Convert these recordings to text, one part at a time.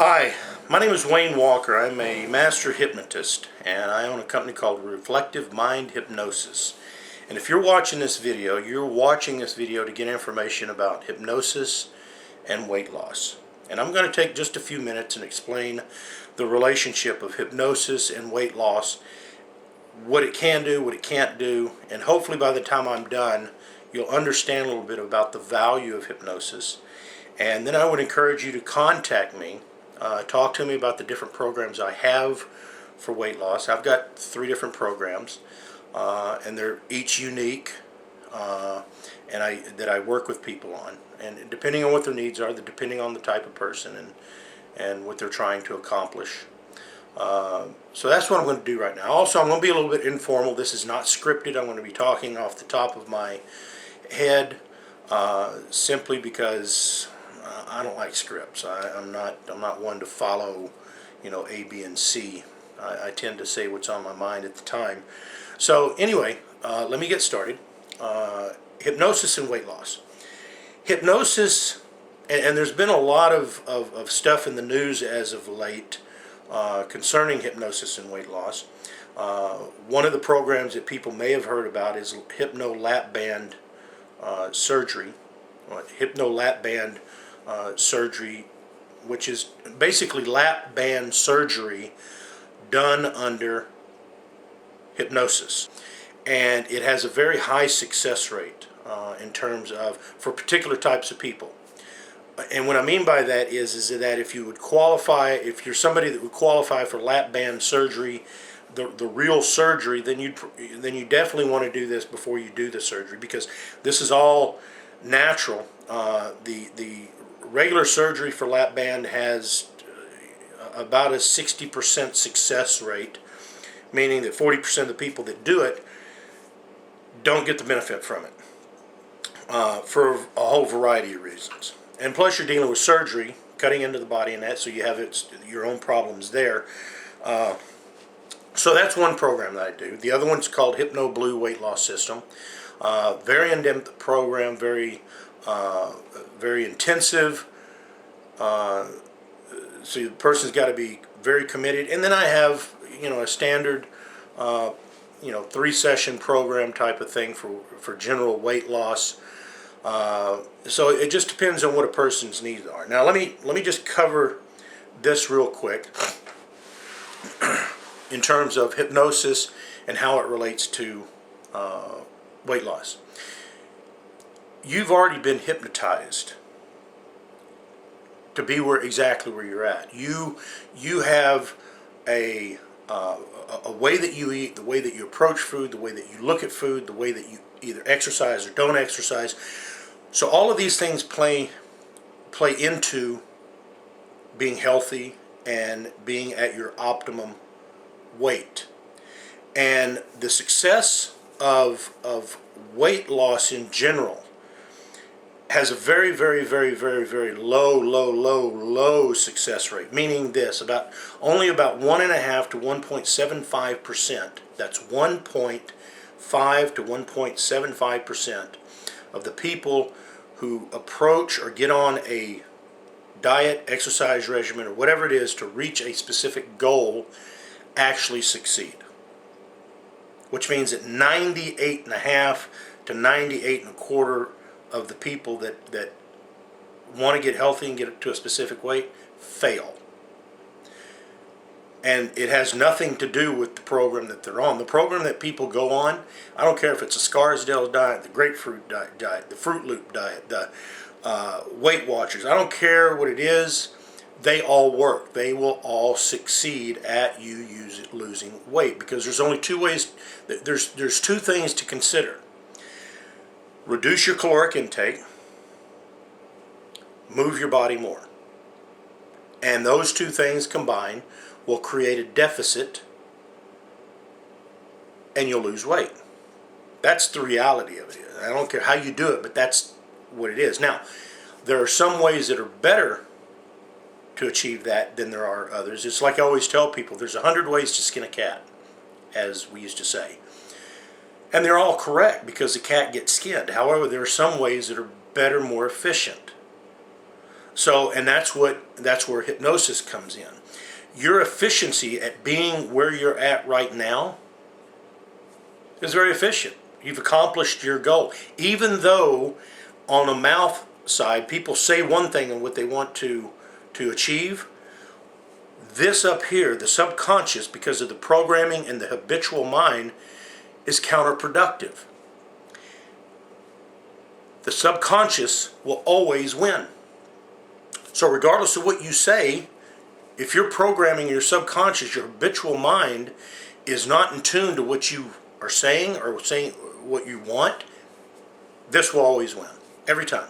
Hi, my name is Wayne Walker. I'm a master hypnotist and I own a company called Reflective Mind Hypnosis. And if you're watching this video, you're watching this video to get information about hypnosis and weight loss. And I'm going to take just a few minutes and explain the relationship of hypnosis and weight loss, what it can do, what it can't do, and hopefully by the time I'm done, you'll understand a little bit about the value of hypnosis. And then I would encourage you to contact me. Talk to me about the different programs I have for weight loss. I've got 3 different programs, and they're each unique, that I work with people on. And depending on what their needs are, depending on the type of person and what they're trying to accomplish. So that's what I'm going to do right now. Also, I'm going to be a little bit informal. This is not scripted. I'm going to be talking off the top of my head, simply because I don't like scripts. I'm not one to follow, A, B, and C. I tend to say what's on my mind at the time. So anyway, let me get started. Hypnosis and weight loss. Hypnosis, and there's been a lot of stuff in the news as of late concerning hypnosis and weight loss. One of the programs that people may have heard about is hypno-lap band surgery. Hypno-lap band surgery, which is basically lap band surgery done under hypnosis, and it has a very high success rate in terms of for particular types of people. And what I mean by that is that if you would qualify, if you're somebody that would qualify for lap band surgery, the real surgery, then you definitely want to do this before you do the surgery, because this is all natural. The regular surgery for lap band has about a 60% success rate, meaning that 40% of the people that do it don't get the benefit from it for a whole variety of reasons. And plus you're dealing with surgery, cutting into the body and that, so you have your own problems there. So that's one program that I do. The other one's called Hypno Blue Weight Loss System. Very in-depth program, very intensive. So the person's got to be very committed. And then I have, a standard, 3-session program type of thing for general weight loss. So it just depends on what a person's needs are. Now let me just cover this real quick in terms of hypnosis and how it relates to weight loss. You've already been hypnotized to be exactly where you're at. You have a way that you eat, the way that you approach food, the way that you look at food, the way that you either exercise or don't exercise. So all of these things play into being healthy and being at your optimum weight. And the success of weight loss in general has a very, very, very, very, very low success rate. Meaning this, only about 1.5 to 1.75%. That's 1.5 to 1.75% of the people who approach or get on a diet, exercise regimen, or whatever it is to reach a specific goal actually succeed. Which means that 98.5 to 98.25% of the people that want to get healthy and get to a specific weight fail. And it has nothing to do with the program that they're on. The program that people go on, I don't care if it's a Scarsdale diet, the grapefruit diet, the Fruit Loop diet, the Weight Watchers, I don't care what it is, they all work. They will all succeed at you losing weight, because there's only 2 ways, there's 2 things to consider. Reduce your caloric intake, move your body more. And those 2 things combined will create a deficit and you'll lose weight. That's the reality of it. I don't care how you do it, but that's what it is. Now, there are some ways that are better to achieve that than there are others. It's like I always tell people, there's 100 ways to skin a cat, as we used to say. And they're all correct, because the cat gets skinned. However, there are some ways that are better, more efficient. So, and that's where hypnosis comes in. Your efficiency at being where you're at right now is very efficient. You've accomplished your goal. Even though on a mouth side, people say one thing and what they want to achieve, this up here, the subconscious, because of the programming and the habitual mind, is counterproductive. The subconscious will always win. So regardless of what you say, if you're programming your subconscious, your habitual mind is not in tune to what you are saying or saying what you want, this will always win. Every time.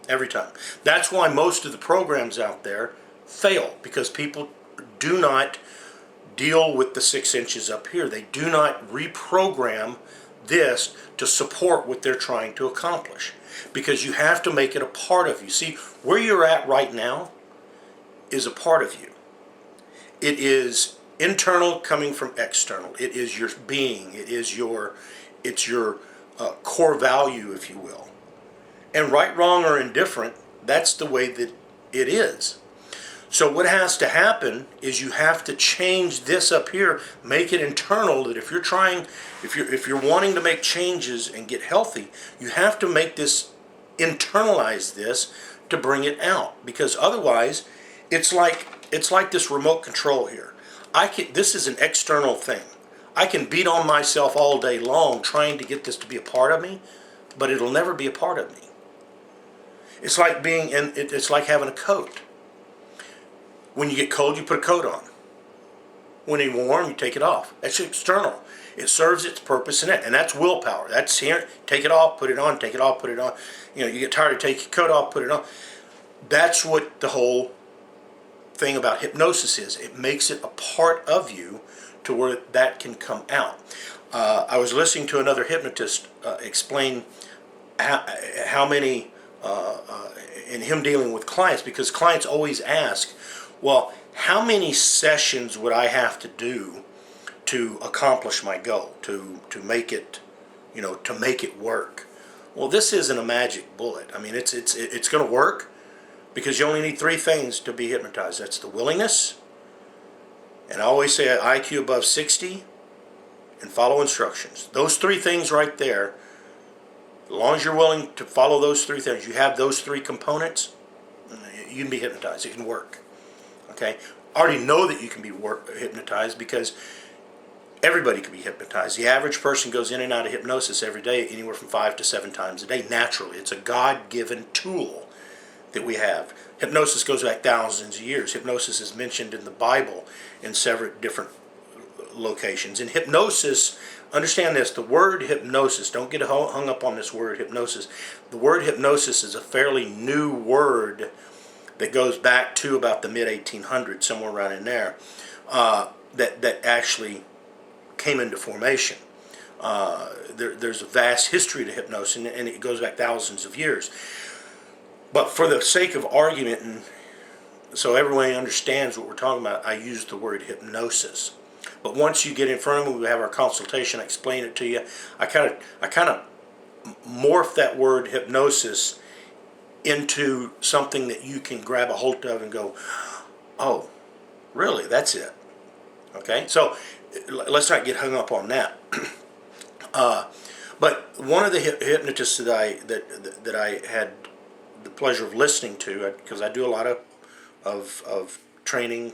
Every time. That's why most of the programs out there fail, because people do not deal with the 6 inches up here. They do not reprogram this to support what they're trying to accomplish, because you have to make it a part of you. See, where you're at right now is a part of you. It is internal coming from external. It is your being. It's your core value, if you will. And right, wrong, or indifferent, that's the way that it is. So what has to happen is you have to change this up here, make it internal, that if you're wanting to make changes and get healthy, you have to make this, internalize this to bring it out. Because otherwise, it's like this remote control here. This is an external thing. I can beat on myself all day long trying to get this to be a part of me, but it'll never be a part of me. It's like it's like having a coat. When you get cold, you put a coat on. When you're warm, you take it off. That's external. It serves its purpose in it, and that's willpower. That's here. Take it off, put it on. Take it off, put it on. You get tired of taking your coat off, put it on. That's what the whole thing about hypnosis is. It makes it a part of you to where that can come out. I was listening to another hypnotist explain how many, in him dealing with clients, because clients always ask, well, how many sessions would I have to do to accomplish my goal, to make it, to make it work? Well, this isn't a magic bullet. I mean, it's going to work, because you only need 3 things to be hypnotized. That's the willingness, and I always say an IQ above 60, and follow instructions. Those 3 things right there, as long as you're willing to follow those 3 things, you have those 3 components, you can be hypnotized. It can work. Okay? I already know that you can be hypnotized, because everybody can be hypnotized. The average person goes in and out of hypnosis every day, anywhere from 5 to 7 times a day, naturally. It's a God-given tool that we have. Hypnosis goes back thousands of years. Hypnosis is mentioned in the Bible in several different locations. In hypnosis, understand this, the word hypnosis, don't get hung up on this word hypnosis. The word hypnosis is a fairly new word that goes back to about the mid-1800s, somewhere around in there, that actually came into formation. There's a vast history to hypnosis, and it goes back thousands of years. But for the sake of argument, and so everyone understands what we're talking about, I use the word hypnosis. But once you get in front of me, we have our consultation, I explain it to you. I kind of morph that word hypnosis into something that you can grab a hold of and go, oh, really, that's it. Okay, so let's not get hung up on that. But one of the hypnotists that I had the pleasure of listening to, because I do a lot of training,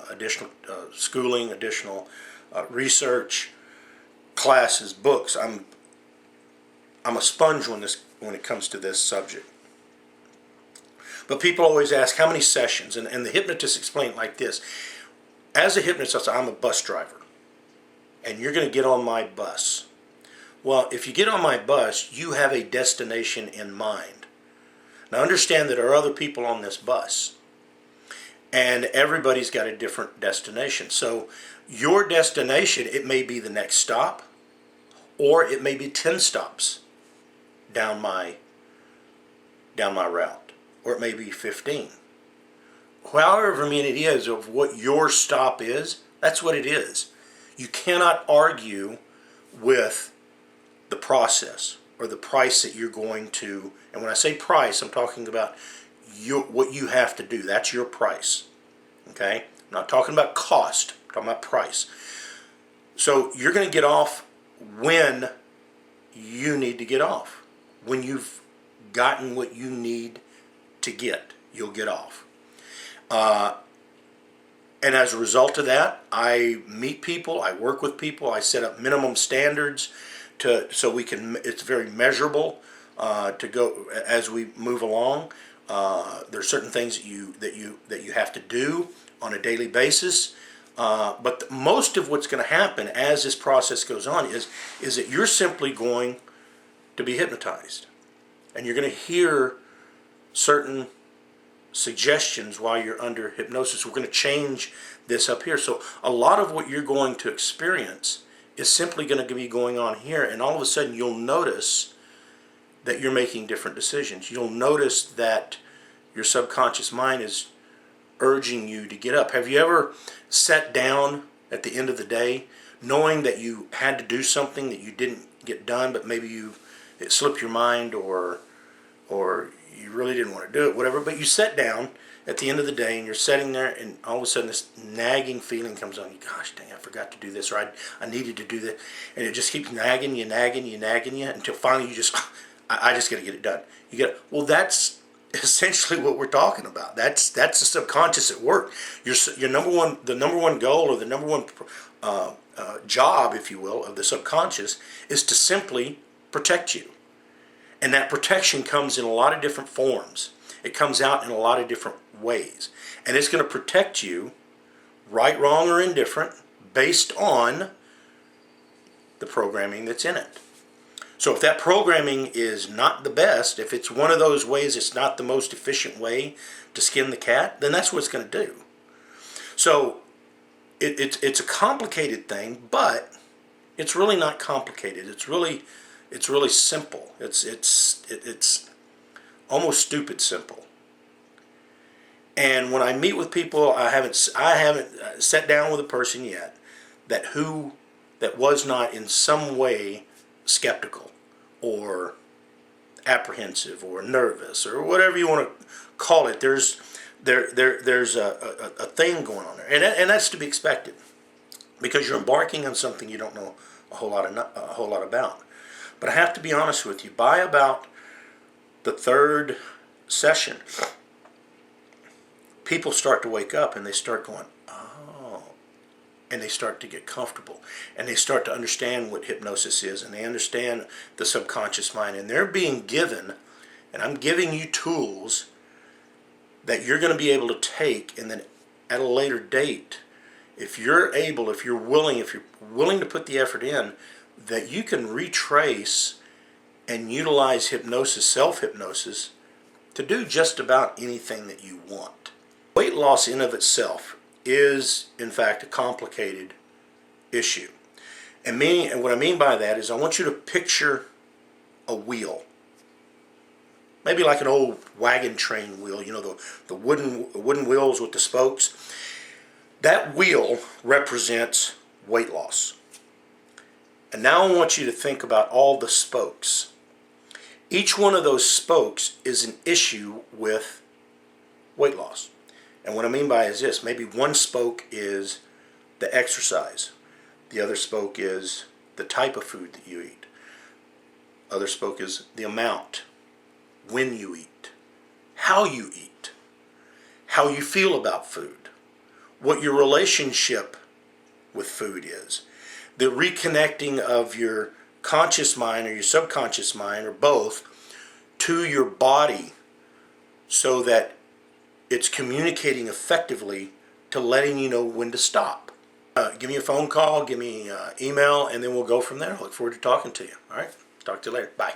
additional schooling, additional research, classes, books. I'm a sponge when it comes to this subject. But people always ask how many sessions, and the hypnotist explained it like this. As a hypnotist, I'm a bus driver, and you're going to get on my bus. Well, if you get on my bus, you have a destination in mind. Now understand that there are other people on this bus, and everybody's got a different destination. So your destination, it may be the next stop, or it may be 10 stops down my route, or it may be 15. However many it is of what your stop is, that's what it is. You cannot argue with the process or the price that you're going to, and when I say price, I'm talking about what you have to do. That's your price. Okay? I'm not talking about cost. I'm talking about price. So you're going to get off when you need to get off. When you've gotten what you need to get, you'll get off. And as a result of that, I meet people, I work with people, I set up minimum standards so we can. It's very measurable to go as we move along. There are certain things that you have to do on a daily basis. But most of what's going to happen as this process goes on is that you're simply going to be hypnotized, and you're going to hear certain suggestions while you're under hypnosis. We're going to change this up here. So a lot of what you're going to experience is simply going to be going on here, and all of a sudden you'll notice that you're making different decisions. You'll notice that your subconscious mind is urging you to get up. Have you ever sat down at the end of the day knowing that you had to do something that you didn't get done, but maybe it slipped your mind, or you really didn't want to do it, whatever, but you sat down at the end of the day and you're sitting there, and all of a sudden this nagging feeling comes on you. Gosh dang, I forgot to do this, or I needed to do that, and it just keeps nagging you until finally you just, I just got to get it done. Well, that's essentially what we're talking about. That's the subconscious at work. The number one goal, or the number one job, if you will, of the subconscious is to simply protect you. And that protection comes in a lot of different forms. It comes out in a lot of different ways. And it's going to protect you, right, wrong, or indifferent, based on the programming that's in it. So if that programming is not the best, if it's one of those ways it's not the most efficient way to skin the cat, then that's what it's going to do. So it's a complicated thing, but it's really not complicated. It's really simple. It's almost stupid simple. And when I meet with people, I haven't sat down with a person yet that was not in some way skeptical or apprehensive or nervous or whatever you want to call it. There's a thing going on there, and that's to be expected, because you're embarking on something you don't know a whole lot about. But I have to be honest with you, by about the third session, people start to wake up and they start going, oh, and they start to get comfortable, and they start to understand what hypnosis is, and they understand the subconscious mind, and they're being given, and I'm giving you tools that you're going to be able to take, and then at a later date, if you're willing to put the effort in, that you can retrace and utilize hypnosis, self-hypnosis, to do just about anything that you want. Weight loss in of itself is, in fact, a complicated esse. And what I mean by that is I want you to picture a wheel. Maybe like an old wagon train wheel, the wooden wheels with the spokes. That wheel represents weight loss. And now I want you to think about all the spokes. Each one of those spokes is an issue with weight loss. And what I mean by is this: maybe one spoke is the exercise. The other spoke is the type of food that you eat. Other spoke is the amount, when you eat, how you eat, how you feel about food, what your relationship with food is, the reconnecting of your conscious mind or your subconscious mind, or both, to your body, so that it's communicating effectively to letting you know when to stop. Give me a phone call, give me email, and then we'll go from there. I look forward to talking to you. All right? Talk to you later. Bye.